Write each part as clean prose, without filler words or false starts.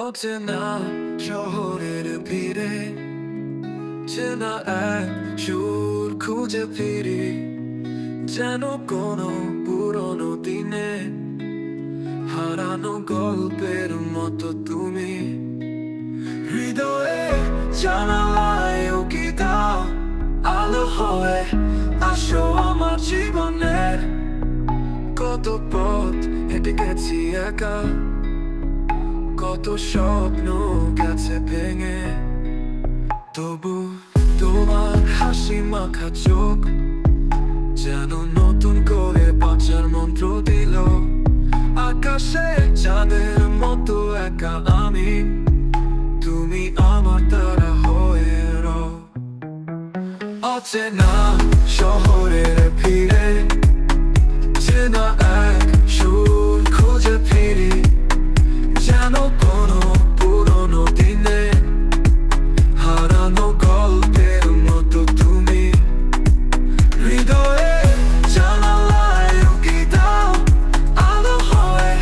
অচেনা শহরের ভিড়ে চেনা এক সুর খুঁজে ফিরি, যেন কোনো পুরনো দিনে হারানো গল্পের মতো তুমি। হৃদয়ে জানালায় উকি দাও, আলো হয়ে আসো আমার জীবনের। কত পথ হেঁটে গেছি একা, কত স্বপ্ন গেছে ভেঙে, তবু তোমার হাসি মাখা চোখ যেন নতুন করে বাঁচার মন্ত্র দিল। আকাশে চাঁদের মতো একা আমি, তুমি আমার তারা হয়ে রও। অচেনা শহরের ভিড়ে চেনা এক সুর খুঁজে ফিরি, যেন কোনো পুরনো দিনে হারানো গল্পের মতো তুমি। হৃদয়ে জানালায় উকি দাও, আলো হয়ে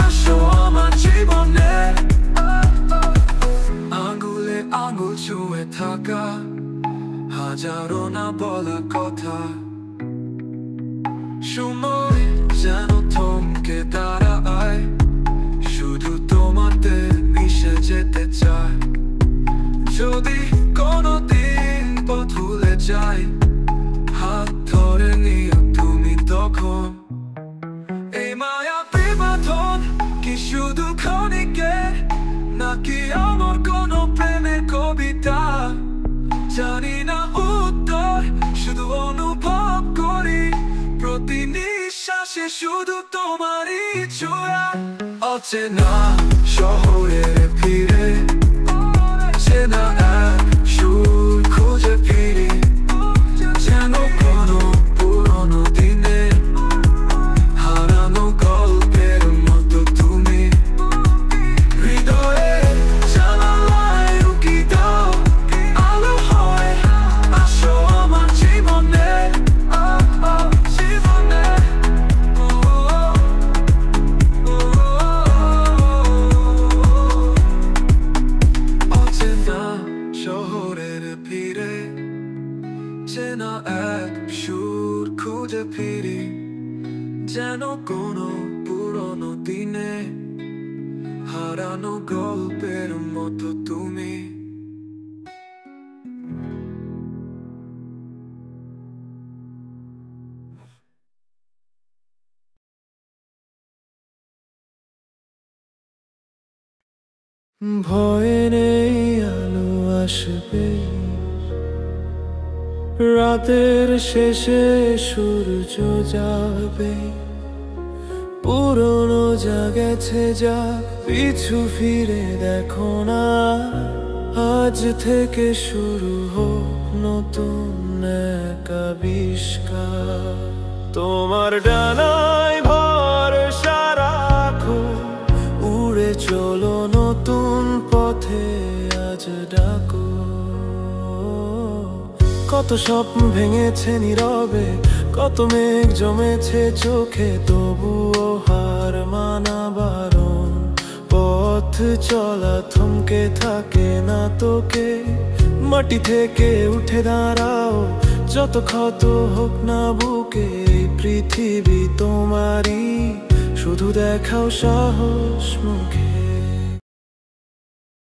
আসো আমার জীবনে। আঙুলে আঙুল ছুঁয়ে থাকা হাজারো না বলা কথা, সময় যেন থমকে দাঁড়ায়, শুধু তোমাতে মিশে যেতে চায়। যদি কোনোদিন পথ ভুলে যাই, হাত ধরে নিও তুমি তখন। এই মায়াবী বাঁধন কি শুধু ক্ষণিকের, নাকি আমার কোনো প্রেমের কবিতা? জানি না উত্তর, শুধু অনুভব করি প্রতি নিঃশ্বাসে শুধু তোমারই ছোঁয়া। অচেনা শহরের ভিড়ে চেনা এক সুর খুঁজে ফিরি, যেন কোনো পুরনো দিনে হারানো গল্পের মতো তুমি। হৃদয়ে জানালায় উকি দাও, আলো হয়ে আসো আমার জীবনে। জীবনে অচেনা শহরের ভিড়ে চেনা এক সুর খুঁজে ফিরি, যেন কোনো পুরনো দিনে হারানো গল্পের মতো তুমি। ভয় নেই আলো আসবে, রাতের শেষে সূর্য যাবে। পুরনো যা গেছে যাক, পিছু ফিরে দেখো না। আজ থেকে শুরু হোক নতুন এক আবিষ্কার। তোমার ডানায় ভরসা রাখো, উড়ে চলো নতুন পথে আজ ডাকো। কত স্বপ্ন ভেঙেছে নীরবে, কত মেঘ জমেছে চোখে, তবুও হার মানা বারণ। পথ চলা থমকে থাকে না তোকে, মাটি থেকে উঠে দাঁড়াও, যত ক্ষত হোক না বুকে। এই পৃথিবী তোমারই, শুধু দেখাও সাহস মুখে।